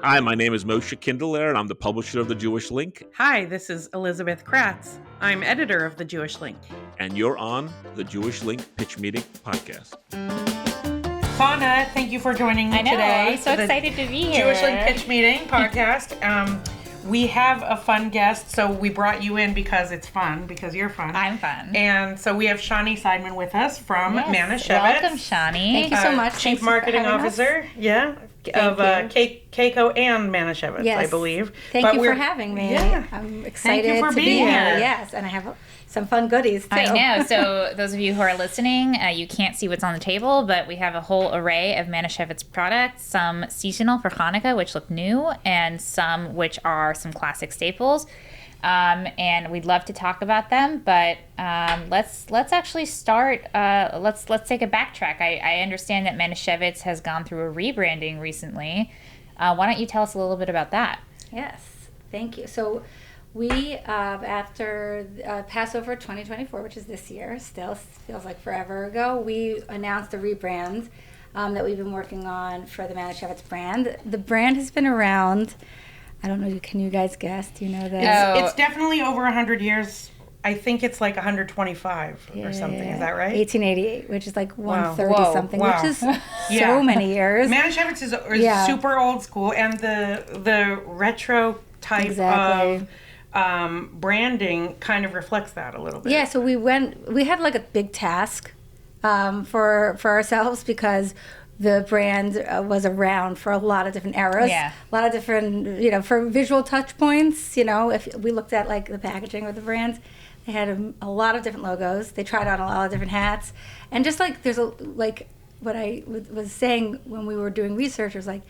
Hi, my name is Moshe Kindler, and I'm the publisher of The Jewish Link, Hi, this is Elizabeth Kratz. I'm editor of The Jewish Link. and you're on the Jewish Link Pitch Meeting podcast. Channa, thank you for joining me I know, today. I'm so excited to be here. Jewish Link Pitch Meeting podcast. We have a fun guest, so we brought you in because it's fun, because you're fun. I'm fun. And so we have Shani Seidman with us from Manischewitz. Welcome, Shani. Thank you so much. Chief Thanks for Marketing having us. Officer, of Keiko and Manischewitz, Yes. I believe. Thank But you we're- for having me. Yeah. I'm excited for to being be here. here. Yes, and I have some fun goodies too. I know. So those of you who are listening, you can't see what's on the table, but we have a whole array of Manischewitz products, some seasonal for Chanukah, which look new, and some which are some classic staples. And we'd love to talk about them, but let's actually start. Let's take a backtrack. I understand that Manischewitz has gone through a rebranding recently. Why don't you tell us a little bit about that? Yes, thank you. So we, after Passover 2024, which is this year, still feels like forever ago, we announced a rebrand that we've been working on for the Manischewitz brand. The brand has been around. I don't know. Can you guys guess? Do you know that? It's definitely over 100 years. I think it's like 125 or something. Is that right? 1888, which is like 130 Whoa, something, wow. which is Yeah. so many years. Manischewitz is Yeah. super old school, and the retro type Exactly. of branding kind of reflects that a little bit. Yeah, so we had like a big task for ourselves because the brand was around for a lot of different eras, Yeah. a lot of different, for visual touch points, if we looked at like the packaging of the brand, they had a lot of different logos. They tried on a lot of different hats. And just like there's what I was saying when we were doing research was like,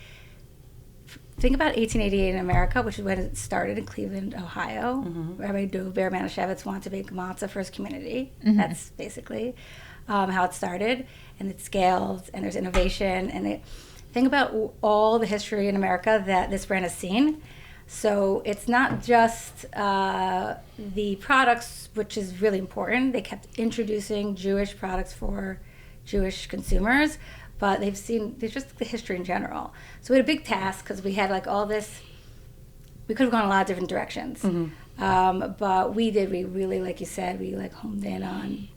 think about 1888 in America, which is when it started in Cleveland, Ohio. Rabbi Bear Manischewitz wanted to make matzah for his community. That's basically how it started. And it scaled, and there's innovation. And think about all the history in America that this brand has seen. So it's not just the products, which is really important. They kept introducing Jewish products for Jewish consumers, but there's just the history in general. So we had a big task because we had like all this. We could have gone a lot of different directions, but we really, like you said, we like homed in on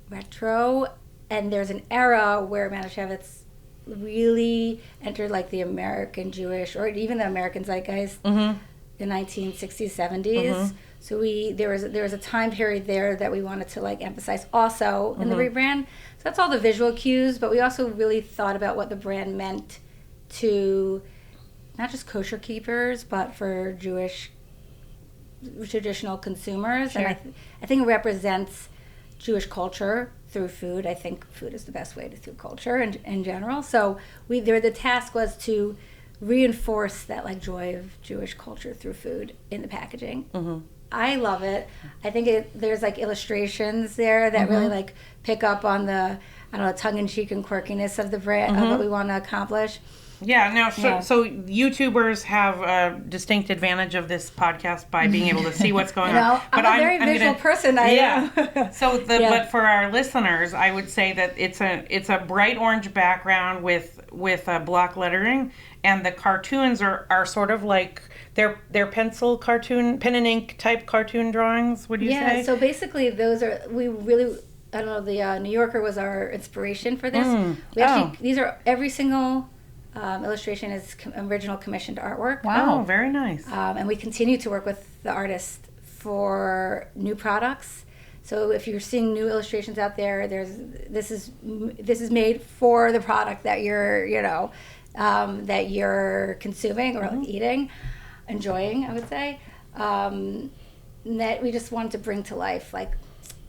retro. And there's an era where Manischewitz really entered like the American Jewish or even the American zeitgeist, the 1960s, 70s. So there was a time period there that we wanted to like emphasize also in the rebrand. So that's all the visual cues, but we also really thought about what the brand meant to not just kosher keepers, but for Jewish traditional consumers. Sure. And I think it represents Jewish culture through food. I think food is the best way to through culture in general. So the task was to reinforce that like joy of Jewish culture through food in the packaging. I love it. I think there's like illustrations there that really like pick up on the tongue-in-cheek and quirkiness of the brand of what we want to accomplish. Yeah, no, so YouTubers have a distinct advantage of this podcast by being able to see what's going on. I'm a very visual person. But for our listeners, I would say that it's a bright orange background with block lettering, and the cartoons are sort of like they're pencil cartoon, pen and ink type cartoon drawings. Would you say? Yeah. So basically, those are I don't know. The New Yorker was our inspiration for this. These are every single. Illustration is original commissioned artwork. Wow, very nice. And we continue to work with the artist for new products. So if you're seeing new illustrations out there, this is made for the product that you're consuming or like eating, enjoying. I would say that we just wanted to bring to life. Like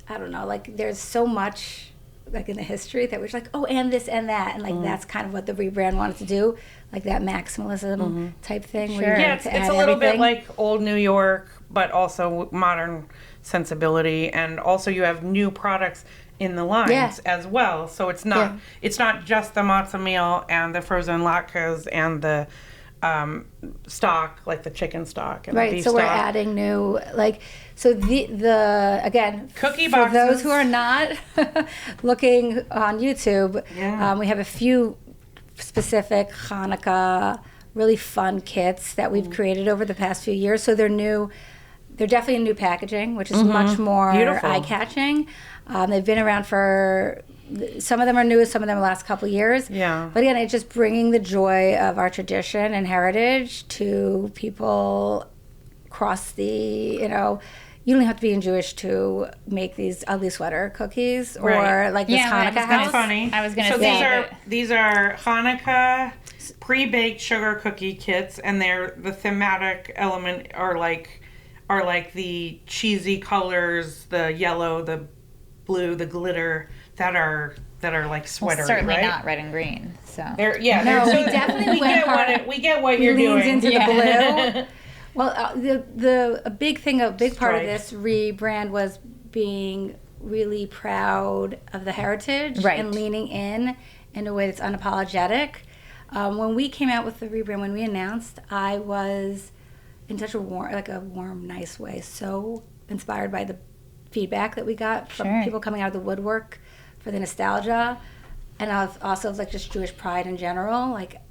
I don't know, like there's so much. Like in the history that we're just like, oh, and this and that, and like that's kind of what the rebrand wanted to do, like that maximalism type thing. Sure. Where Yeah, it's a little bit like old New York, but also modern sensibility, and also you have new products in the lines as well. So it's not just the matzah meal and the frozen latkes and the stock, like the chicken stock and the beef so stock. we're adding new the again cookie for boxes. those who are not looking on YouTube. We have a few specific Chanukah really fun kits that we've created over the past few years. So they're new. They're definitely new packaging, which is much more Beautiful. eye-catching. They've been around for, some of them are new, some of them the last couple of years. Yeah. But again, it's just bringing the joy of our tradition and heritage to people across the, you don't have to be in Jewish to make these ugly sweater cookies or Right. like this Hanukkah That's house. funny. I was gonna so say these are Hanukkah pre-baked sugar cookie kits, and the thematic element are like the cheesy colors, the yellow, the blue, the glitter that are like sweatery, certainly right? not red and green. So No, we definitely went hard. We get what you're leans doing. into the blue. Well, a big part of Stripes. this rebrand was being really proud of the heritage Right. and leaning in a way that's unapologetic. When we came out with the rebrand, when we announced, I was in such a warm, nice way, so inspired by the feedback that we got from Sure. people coming out of the woodwork for the nostalgia, and also like just Jewish pride in general. Like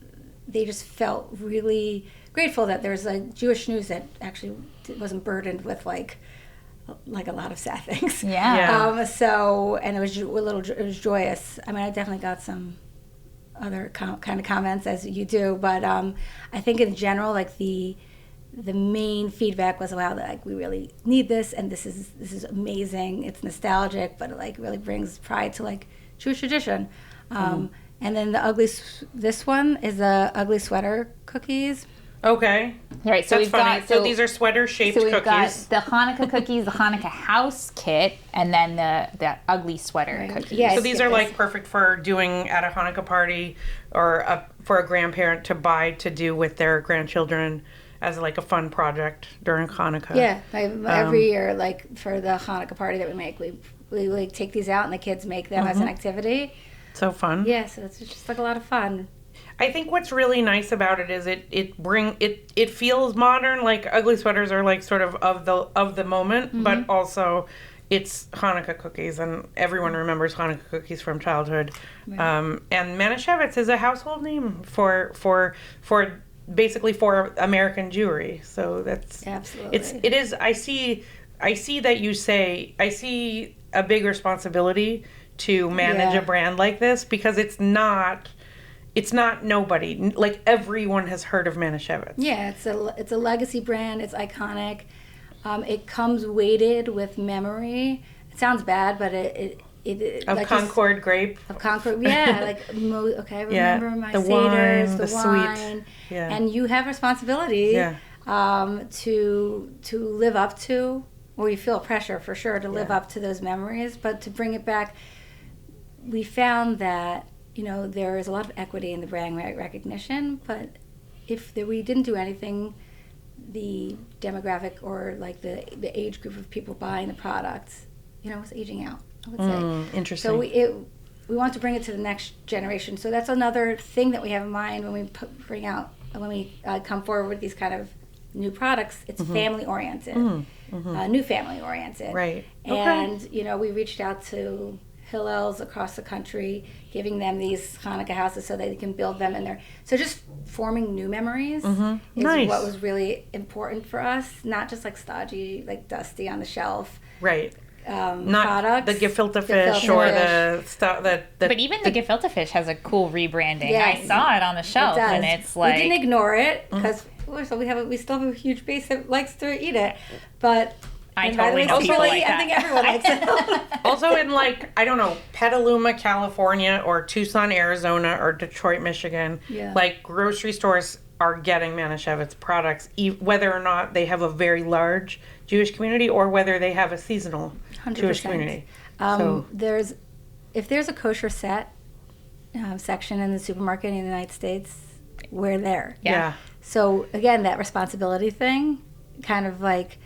they just felt really grateful that there's like Jewish news that actually wasn't burdened with like a lot of sad things. Yeah. And it was joyous. I mean, I definitely got some other kind of comments as you do, but I think in general, like the main feedback was, wow, like we really need this, and this is amazing. It's nostalgic, but it like really brings pride to like Jewish tradition. And then this one is the ugly sweater cookies. Okay. Right, so That's we've funny. got So these are sweater-shaped so we've cookies. got the Hanukkah cookies, the Hanukkah house kit, and then the ugly sweater Right. cookies. Yeah. So these are like perfect for doing at a Hanukkah party or for a grandparent to buy to do with their grandchildren as like a fun project during Hanukkah. Yeah, every year, like for the Hanukkah party that we make, we like take these out and the kids make them as an activity. So fun. Yeah, so it's just like a lot of fun. I think what's really nice about it is it feels modern. Like ugly sweaters are like sort of the moment, but also it's Hanukkah cookies, and everyone remembers Hanukkah cookies from childhood. Right. And Manischewitz is a household name for basically for American Jewry. So that's Absolutely. it is. I see that you say I see a big responsibility to manage Yeah. a brand like this, because it's not nobody. Like everyone has heard of Manischewitz. Yeah, it's a legacy brand. It's iconic. It comes weighted with memory. It sounds bad, but it Of like Concord grape. Of Concord, yeah. Like I remember my the seders, wine, the the wine, sweet. Yeah. and you have responsibility. Yeah. To live up to, or you feel pressure for sure to live up to those memories, but to bring it back. We found that there is a lot of equity in the brand recognition, but if we didn't do anything, the demographic or like the age group of people buying the products, was aging out, I would say. Interesting. So we want to bring it to the next generation. So that's another thing that we have in mind when we come forward with these kind of new products. It's family oriented, new family oriented, Right. And we reached out to Hillels across the country, giving them these Hanukkah houses so they can build them in there. So just forming new memories is Nice. what was really important for us. Not just like stodgy, like dusty on the shelf. Right. Not Products. the gefilte fish Gefilte or fish. the stuff that. But even the gefilte fish has a cool rebranding. Yes. I saw it on the shelf, It does. and it's like we didn't ignore it because we still have a huge base that likes to eat it, but. I And by the totally way, know people secretly, like I that. think everyone likes it. Also in like, I don't know, Petaluma, California, or Tucson, Arizona, or Detroit, Michigan, Yeah. like grocery stores are getting Manischewitz products, whether or not they have a very large Jewish community or whether they have a seasonal 100%. Jewish community. So If there's a kosher set section in the supermarket in the United States, we're there. yeah. So again, that responsibility thing, kind of like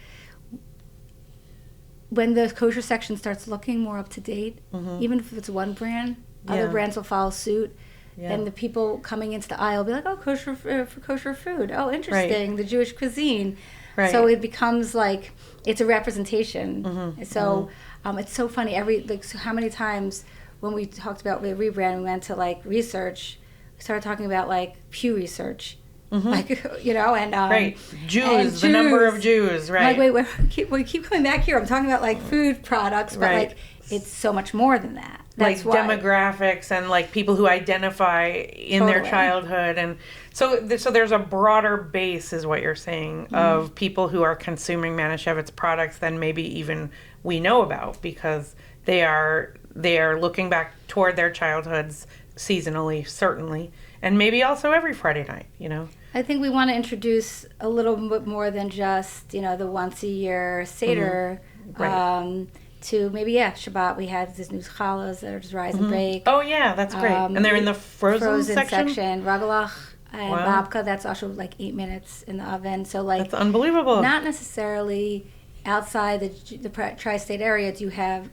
when the kosher section starts looking more up to date, even if it's one brand, other Yeah. brands will follow suit. Yeah. And the people coming into the aisle will be like, "Oh, kosher for kosher food. Oh, interesting. The Jewish cuisine." Right. So it becomes like it's a representation. So it's so funny. So how many times when we talked about the rebrand, we went to like research. We started talking about like Pew Research. like, you know, and right, Jews, and the number of Jews, right? Like, wait, we keep coming back here. I'm talking about like food products, but like it's so much more than that. That's like demographics and like people who identify in their childhood, and so there's a broader base, is what you're saying, of people who are consuming Manischewitz products than maybe even we know about, because they are looking back toward their childhoods seasonally, certainly, and maybe also every Friday night, you know. I think we want to introduce a little bit more than just, you know, the once a year Seder. Right. To maybe, Shabbat, we had these new challahs that are just rise and bake. Oh, yeah, that's great. And they're in the frozen section? Ragalach and babka, that's also like 8 minutes in the oven. So, like, that's unbelievable. Not necessarily outside the tri-state area do you have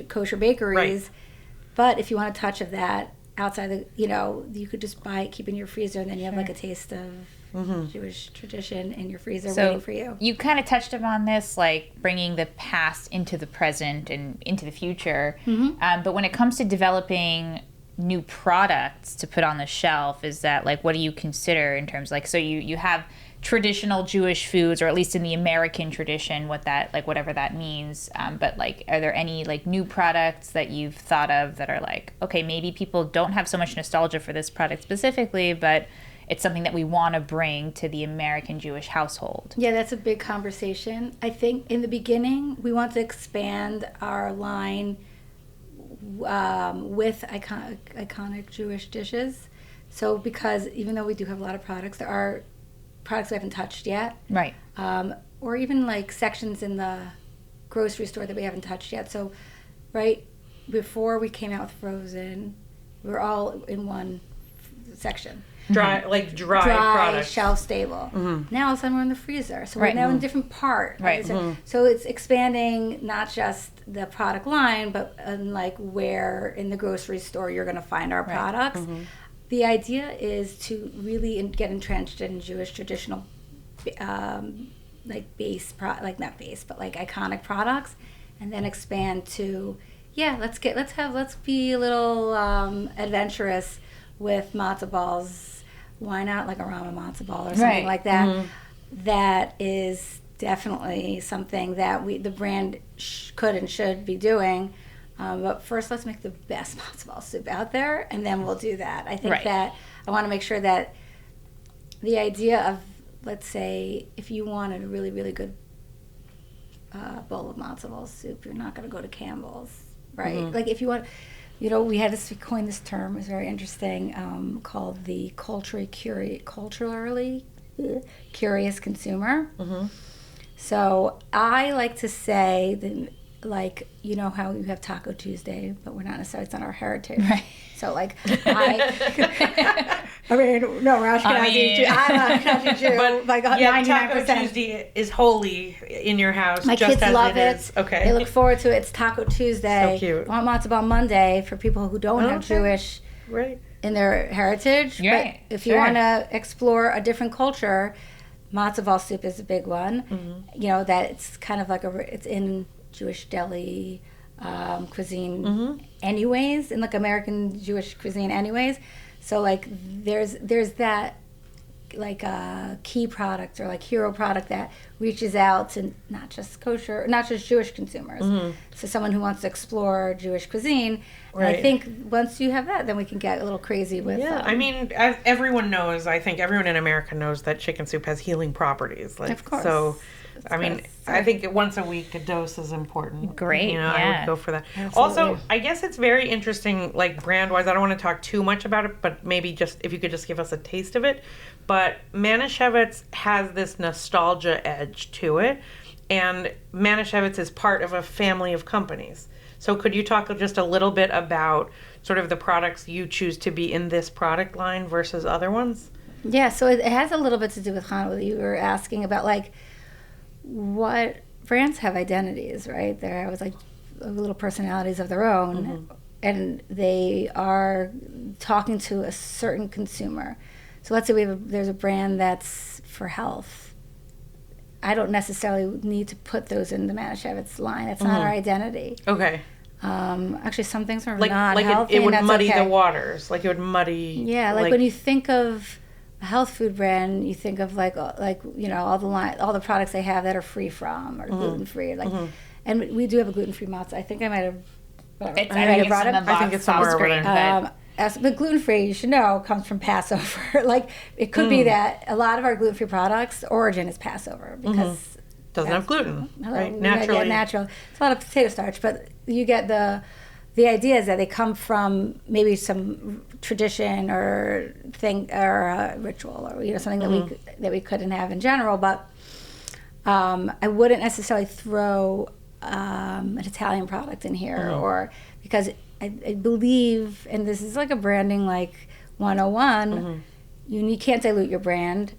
kosher bakeries. But if you want a touch of that outside the, you know, you could just buy it, keep it in your freezer, and then you have like a taste of Jewish tradition in your freezer waiting for you. You kind of touched upon this, like bringing the past into the present and into the future. But when it comes to developing new products to put on the shelf, is that like, what do you consider in terms, like, so you have traditional Jewish foods, or at least in the American tradition, what that, like, whatever that means. But like, are there any like new products that you've thought of that are like, okay, maybe people don't have so much nostalgia for this product specifically, but it's something that we want to bring to the American Jewish household? Yeah, that's a big conversation. I think in the beginning, we want to expand our line with iconic Jewish dishes. So because even though we do have a lot of products, there are products we haven't touched yet. Right. Or even like sections in the grocery store that we haven't touched yet. So right before we came out with frozen, we were all in one section. Dry products. Shelf stable. Now all of a sudden we're in the freezer. So we're now in a different part. Right. So it's expanding not just the product line, but like where in the grocery store you're going to find our products. The idea is to really get entrenched in Jewish traditional like not base, but like iconic products, and then expand to let's be a little adventurous with matzo balls. Why not like a ramen matzo ball or something like that? That is definitely something that the brand could and should be doing. But first, let's make the best matzo ball soup out there, and then we'll do that. I think that I want to make sure that the idea of, let's say, if you wanted a really, really good bowl of matzo ball soup, you're not going to go to Campbell's, right? Like if you want... You know, we coined this term, it was very interesting, called the culturally curious consumer. So I like to say that, like, you know how you have Taco Tuesday, but we're not necessarily, it's not our heritage. Right. So, like, I'm Ashkenazi Jew, but like 99%. Taco Tuesday is holy in your house. My just kids as love it. Is. Okay. They look forward to it. It's Taco Tuesday. So cute. I want matzo ball Monday for people who don't have Jewish in their heritage. Right. But if you want to explore a different culture, matzo ball soup is a big one. You know, that it's kind of like it's in Jewish deli cuisine anyways, in like American Jewish cuisine anyways. So like there's that like a key product or like hero product that reaches out to not just Jewish consumers. So someone who wants to explore Jewish cuisine. And I think once you have that, then we can get a little crazy with I mean, everyone knows, I think everyone in America knows that chicken soup has healing properties. Like, of course. So I mean, I think once a week a dose is important. Great, You know, I would go for that. Absolutely. Also, I guess it's very interesting, like brand-wise. I don't want to talk too much about it, but maybe just if you could just give us a taste of it. But Manischewitz has this nostalgia edge to it, and Manischewitz is part of a family of companies. So could you talk just a little bit about sort of the products you choose to be in this product line versus other ones? Yeah, so it has a little bit to do with Channa. You were asking about like what brands have identities, right? They're always like little personalities of their own, and they are talking to a certain consumer. So let's say there's a brand that's for health. I don't necessarily need to put those in the Manischewitz line. It's not our identity. Okay. Actually, some things are Like not healthy. it would and that's muddy okay. the waters. Like it would muddy. Yeah, like when you think of a health food brand, you think of like all the products they have that are free from or gluten free, and we do have a gluten free matzah. I think I might have. I think it's somewhere over there. But gluten free, you should know, comes from Passover. Like it could be that a lot of our gluten free products origin is Passover because doesn't have gluten, right? Naturally, natural. It's a lot of potato starch, but you get the idea is that they come from maybe some tradition or thing or ritual or something that we couldn't have in general. But I wouldn't necessarily throw an Italian product in here or because I believe, and this is like a branding like 101, you can't dilute your brand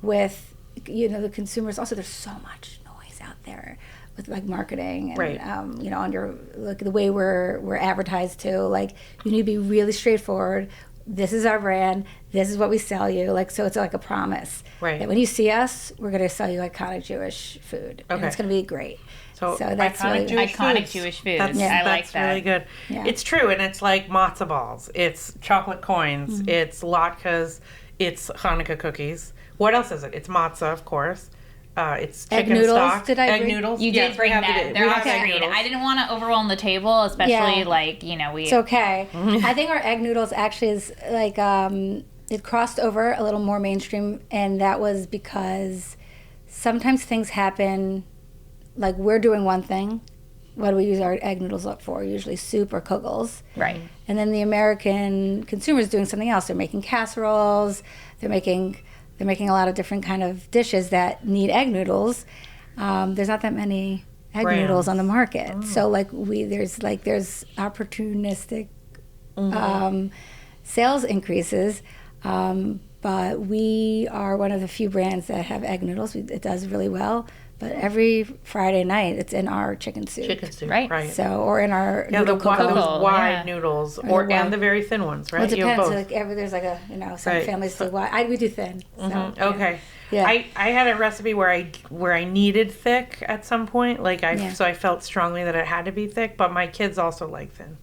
with the consumers. Also, there's so much noise out there with like marketing and on your the way we're advertised to. Like you need to be really straightforward. This is our brand. This is what we sell you. Like so, it's like a promise that when you see us, we're going to sell you iconic Jewish food, and it's going to be great. So that's iconic Jewish food. I like that. That's really good. Yeah. It's true, and it's like matzo balls. It's chocolate coins. It's latkes. It's Chanukah cookies. What else is it? It's matzah, of course. It's egg chicken noodles. stock. Egg noodles. You did bring that. They're all green. I didn't want to overwhelm the table, especially we. It's okay. I think our egg noodles actually is like it crossed over a little more mainstream, and that was because sometimes things happen. Like we're doing one thing. What do we use our egg noodles up for? Usually soup or kugels. Right. And then the American consumer is doing something else. They're making casseroles. They're making a lot of different kind of dishes that need egg noodles. There's not that many egg noodles on the market. So like there's opportunistic sales increases. But we are one of the few brands that have egg noodles. It does really well. But every Friday night, it's in our chicken soup. Right. So, or in our those wide noodles, and the very thin ones, right? Well, it depends. Like there's like some families do wide. We do thin. So, okay. Yeah. I had a recipe where I needed thick at some point. So I felt strongly that it had to be thick. But my kids also like thin.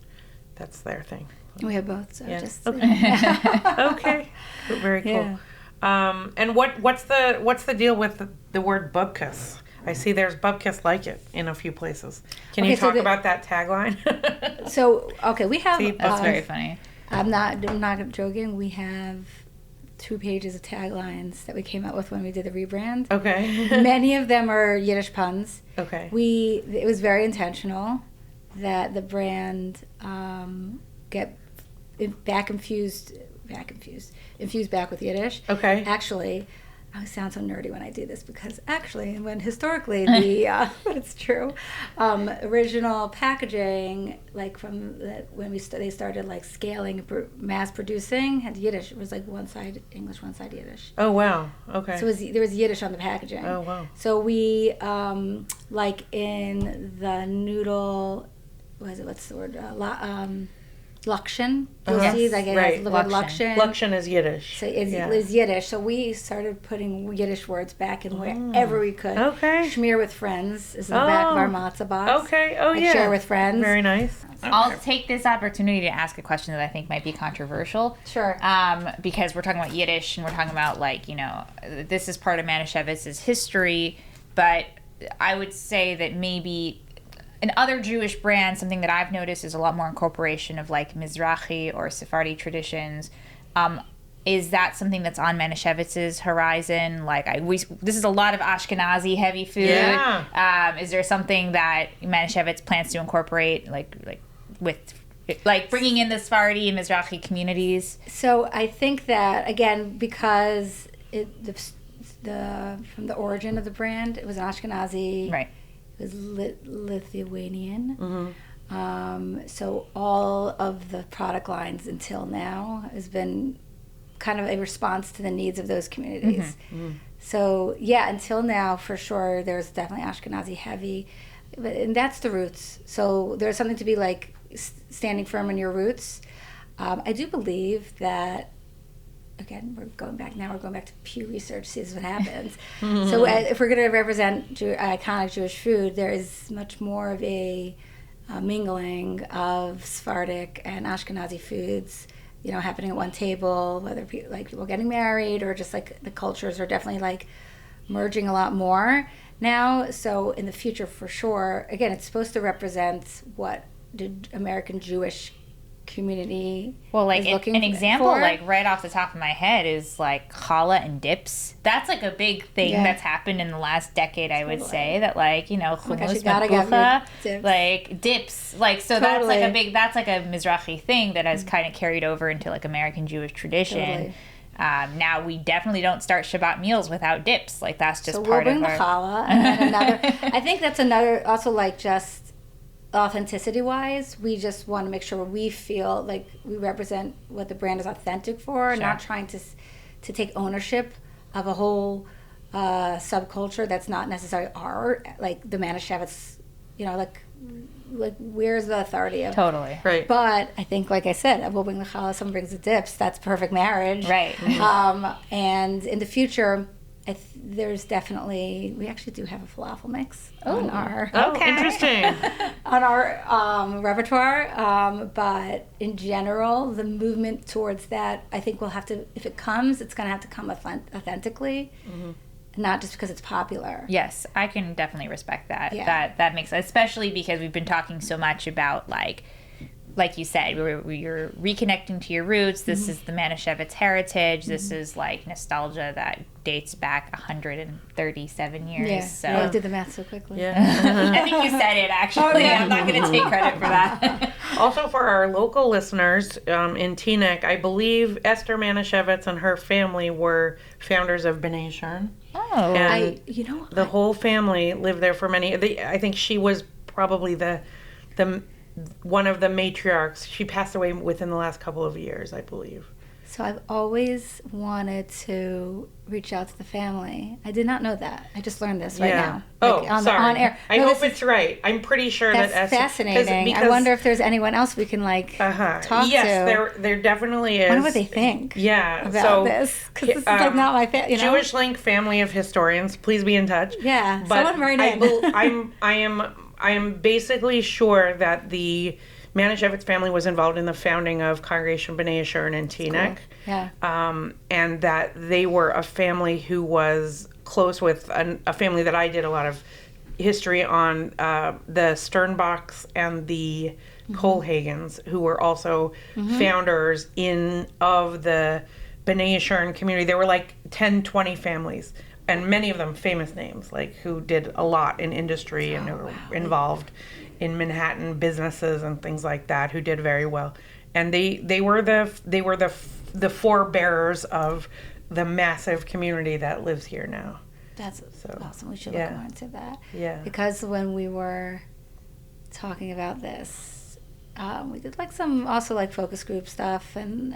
That's their thing. We have both. So just okay. Very cool. Yeah. And what's the deal with the word bubkas? I see there's bubkas like it in a few places. Can you talk about that tagline? We have. That's very funny. I'm not joking. We have 2 pages of taglines that we came up with when we did the rebrand. Okay. Many of them are Yiddish puns. Okay. It was very intentional that the brand get infused back with Yiddish. Okay. Actually, I sound so nerdy when I do this because when historically but it's true, original packaging like when they started like scaling mass producing had Yiddish. It was like one side English, one side Yiddish. Oh wow. Okay. So there was Yiddish on the packaging. Oh wow. So we like in the noodle, what's the word? Lakshan. You'll see like it has the word Lakshan. Lakshan is Yiddish. So it's Yiddish. So we started putting Yiddish words back in wherever we could. Okay. Schmear with friends is in the back of our matzah box. Okay. Oh yeah. Share with friends. Very nice. I'll take this opportunity to ask a question that I think might be controversial. Sure. Because we're talking about Yiddish and we're talking about this is part of Manischewitz's history, but I would say that maybe in other Jewish brands, something that I've noticed is a lot more incorporation of like Mizrahi or Sephardi traditions. Is that something that's on Manishewitz's horizon? This is a lot of Ashkenazi heavy food. Yeah. Is there something that Manischewitz plans to incorporate, with bringing in the Sephardi and Mizrahi communities? So I think that again because from the origin of the brand, it was an Ashkenazi. Right. It was Lithuanian. Mm-hmm. So all of the product lines until now has been kind of a response to the needs of those communities. Mm-hmm. So yeah, until now for sure there's definitely Ashkenazi heavy, and that's the roots. So there's something to be like standing firm in your roots. I do believe that. Again, we're going back to Pew Research, see what happens. So if we're going to represent iconic Jewish food, there is much more of a mingling of Sephardic and Ashkenazi foods happening at one table, whether people getting married or just like the cultures are definitely like merging a lot more now. So in the future, for sure, again, it's supposed to represent what the American Jewish community is looking an example for. like right off the top of my head is like challah and dips. That's like a big thing that's happened in the last decade, I would say, that like, hummus, Dips. like dips, like, so that's like a Mizrahi thing that has kind of carried over into like American Jewish tradition. Now we definitely don't start Shabbat meals without dips. Like that's just part of our... So we'll bring the challah, and then another... I think that's another, also like just authenticity-wise, we just want to make sure we feel like we represent what the brand is authentic for, not trying to take ownership of a whole subculture that's not necessarily our, like the Manischewitz, like where's the authority of Totally right. But I think, like I said, we'll bring the challah, someone brings the dips, that's perfect marriage, right? And in the future, there's definitely, we actually do have a falafel mix on our interesting on our repertoire, but in general the movement towards that, I think we'll have to, if it comes, it's going to have to come authentically, not just because it's popular. Yes, I can definitely respect that. That makes sense, especially because we've been talking so much about like you said, you're reconnecting to your roots. This is the Manischewitz heritage. This is like nostalgia that dates back 137 years. Yeah, so I did the math so quickly. Yeah. I think you said it, actually. I'm not going to take credit for that. Also, for our local listeners in Teaneck, I believe Esther Manischewitz and her family were founders of B'nai Shern. Oh. And the whole family lived there for I think she was probably the one of the matriarchs. She passed away within the last couple of years, I believe. So I've always wanted to reach out to the family. I did not know that. I just learned this right now. Sorry. On air. I hope it's right. I'm pretty sure that's fascinating. I wonder if there's anyone else we can talk to. Yes, there definitely is. I wonder what they think. Yeah, about this, because this is like not my family. Jewish Link family of historians. Please be in touch. Yeah, but someone write in. I am basically sure that the Manischewitz family was involved in the founding of Congregation B'nai Shern in Teaneck. Cool. Yeah. And that they were a family who was close with a family that I did a lot of history on, the Sternbachs and the Kohlhagens, who were also founders of the B'nai Shern community. There were like 10, 20 families, and many of them famous names, like who did a lot in industry and who were involved in Manhattan businesses and things like that, who did very well. And they were the forebearers of the massive community that lives here now. That's awesome. We should look more into that. Yeah. Because when we were talking about this, we did some also focus group stuff, and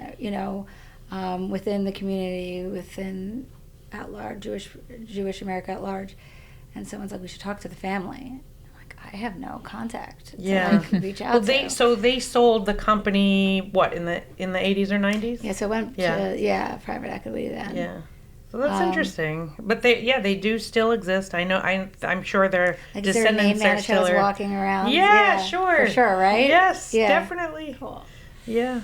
within the community, within at large, Jewish America at large, and someone's like, we should talk to the family. I'm like, I have no contact to reach out to. So they sold the company in the 80s or 90s? Yeah, so it went to private equity then. Yeah. So that's interesting. But they do still exist. I know. I'm sure their descendants are still walking around. Yeah, sure. For sure, right? Yes, definitely. Cool. Yeah.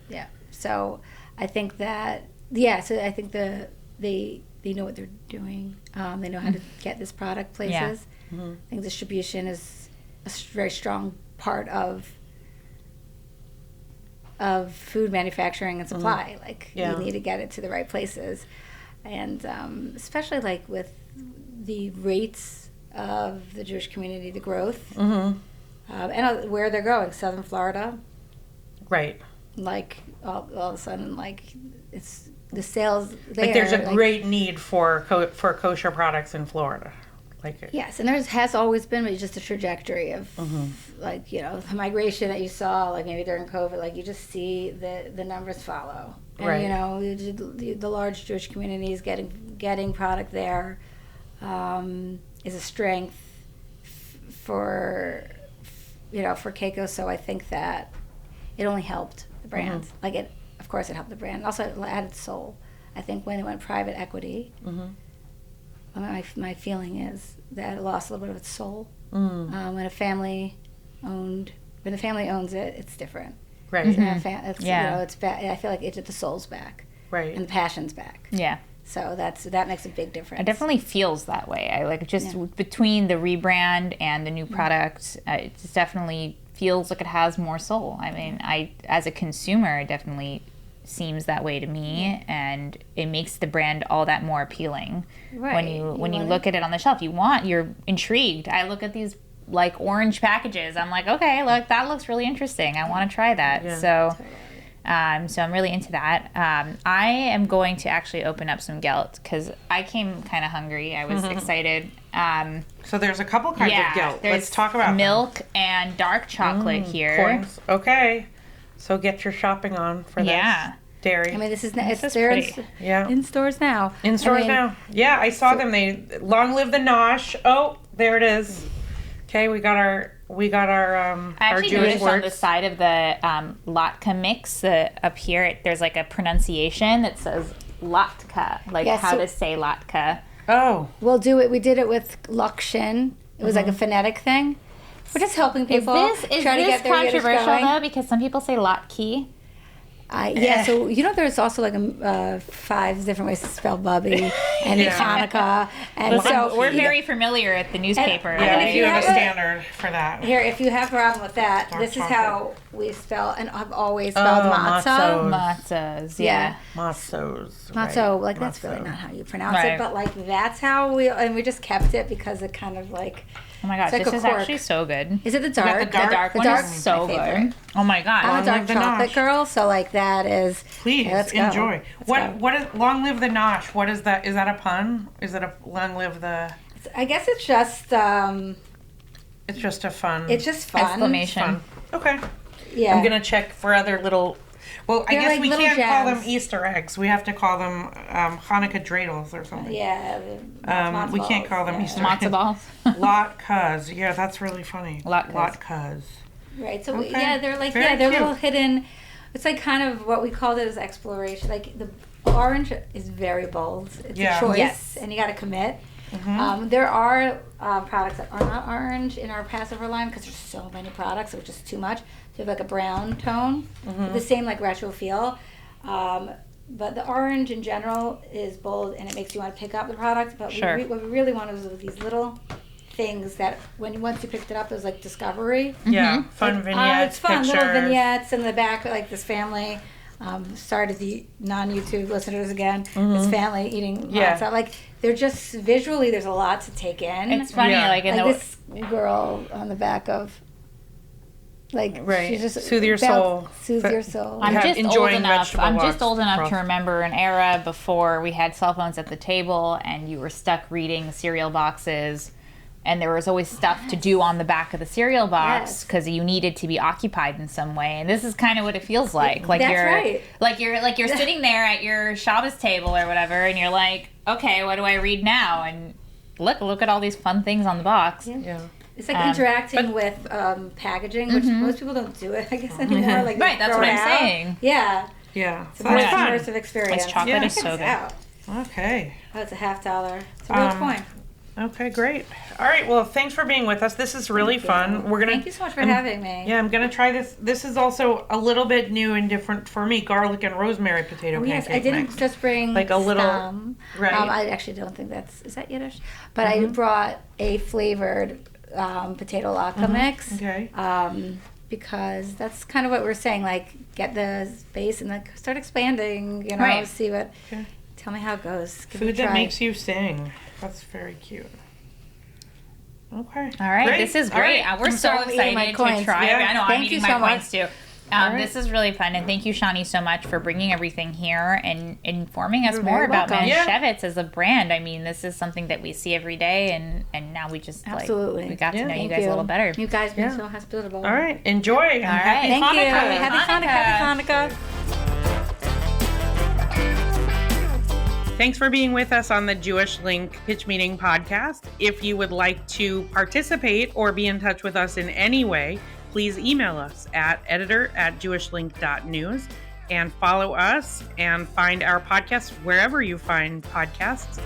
Yeah. So I think that I think they know what they're doing. They know how to get this product places. Yeah. I think distribution is a very strong part of food manufacturing and supply. You need to get it to the right places, and especially with the rates of the Jewish community, the growth, and where they're going. Southern Florida, right? All of a sudden, it's the sales there. There's a great need for kosher products in Florida. Yes, and there has always been, but just a trajectory of the migration that you saw, maybe during COVID. You just see the numbers follow, and right. The large Jewish communities getting product there is a strength for Keiko. So I think that it only helped the brand. Of course, it helped the brand. Also, it added soul. I think when it went private equity, my feeling is that it lost a little bit of its soul. When the family owns it, it's different. Right. It's, it's, Yeah. you know, it's back. I feel like the soul's back. Right. And the passion's back. Yeah. So that makes a big difference. It definitely feels that way. I like just between the rebrand and the new product, it just definitely feels like it has more soul. I mean, as a consumer, it definitely seems that way to me, and it makes the brand all that more appealing. Right. When you look at it on the shelf, you're intrigued. I look at these like orange packages. I'm like, okay, look, that looks really interesting. I want to try that. Yeah. So I'm really into that. I am going to actually open up some gelt because I came kind of hungry. I was excited. So there's a couple kinds of gelt. Let's talk about milk and dark chocolate here. Corns. Okay. So get your shopping on for this. Yeah. Dairy. I mean, This it's is there pretty. in stores now. In stores I mean, now. Yeah, I saw them. They long live the nosh. Oh, there it is. Okay, we got our I our actually Jewish noticed on the words. side of the latke mix up here, there's like a pronunciation that says latke, like Yeah, how so- to say latke. Oh, We'll do it. We did it with Lakshin. It was like a phonetic thing. We're just helping people Is try to this get their Yiddish controversial going. though? Because some people say latke. Yeah, so there's also like 5 different ways to spell Bubby and Chanukah, and Listen, so we're very familiar at the newspaper. And yeah, if we you do have a have standard for that. Here, if you have a problem with that, Dark this is chocolate. how we spell, and I've always spelled matzo. matzo. Matzahs, Yeah. Matzos. Matzo, like that's Matzo. really not how you pronounce Right. it, but like that's how we just kept it because it kind of like. Oh my gosh, It's like this a is quirk. actually so good. Is it the got dark? the dark- The dark one is so my favorite. good. Oh my god. I'm a Long dark live the chocolate nosh. girl, so like that is. Please Okay, let's go. enjoy. Let's What go. what is long live the nosh? What is that? Is that a pun? Is it a long live the? I guess it's just It's just a fun. it's just fun. Exclamation. fun. Okay. Yeah. I'm gonna check for other little. Well, I They're guess like we little can't call them gems. Easter eggs. We have to call them Hanukkah dreidels or something. Yeah. matzo We can't balls, call them yeah. Easter Matzo balls. Latkes. Yeah, that's really funny. Latkes. Latkes. Right. So Okay. yeah, they're like Very they're cute. little hidden. It's like kind of what we called it as exploration. Like the orange is very bold. It's Yeah. a choice, Yes. and you got to commit. Mm-hmm. There are products that are not orange in our Passover line because there's so many products, so it's just too much. So you have like a brown tone, Mm-hmm. the same like retro feel. But the orange in general is bold and it makes you want to pick up the product. But Sure. what we really wanted was these little things that once you picked it up, it was like discovery. Yeah, fun Like, vignettes, it's fun, pictures. little vignettes in the back, like this family. Sorry to the non-YouTube listeners again. This family eating Yeah. matzo. Like they're just visually, there's a lot to take in. It's funny, Yeah. like in like the this girl on the back of, like Right. she's just Soothe your soul. Soothe But- your soul. I'm have just old enjoying enough. vegetable I'm just walks old enough across- to remember an era before we had cell phones at the table, and you were stuck reading cereal boxes, and there was always stuff to do on the back of the cereal box Yes. because you needed to be occupied in some way. And this is kind of what it feels like. Like That's you're right. like you're sitting there at your Shabbos table or whatever, and you're like, okay, what do I read now? And look at all these fun things on the box. Yeah. It's like interacting with packaging, which most people don't do it, I guess, anymore. Like Right, that's throw what it I'm out. saying. Yeah, Yeah. it's a That's very fun. immersive experience. This chocolate Yeah. is so Check this good. out. Okay. Oh, it's a $50. It's a real coin. Okay, great. All right. Well, thanks for being with us. This is really fun. We're gonna. Thank you so much for having me. Yeah, I'm gonna try this. This is also a little bit new and different for me. Garlic and rosemary potato Oh, yes, pancake I didn't mix. just bring Like a little- some. right. I actually don't think is that Yiddish? But I brought a flavored potato latke mix. Okay. Because that's kind of what we're saying. Like, get the space and then start expanding. You know, Right. see what. Okay. Tell me how it goes. Give it Food a that try. makes you sing. That's very cute. Okay. All right, Great. this is All great. right. We're I'm so sorry, I'm eating my excited to coins. try. Yeah. I know Thank I'm you eating so my much. coins too. All right. This is really fun, and thank you, Shani, so much for bringing everything here and informing us You're more very about welcome. Manischewitz as a brand. I mean, this is something that we see every day, and now we just Absolutely. we got to Yeah. know you Thank guys a little better. You guys been Yeah. so hospitable. All right. Enjoy. And All right. happy Thank you. Hanukkah. Happy Chanukah. Happy Hanukkah. Thanks for being with us on the Jewish Link Pitch Meeting podcast. If you would like to participate or be in touch with us in any way, please email us at editor@jewishlink.news and follow us and find our podcast wherever you find podcasts.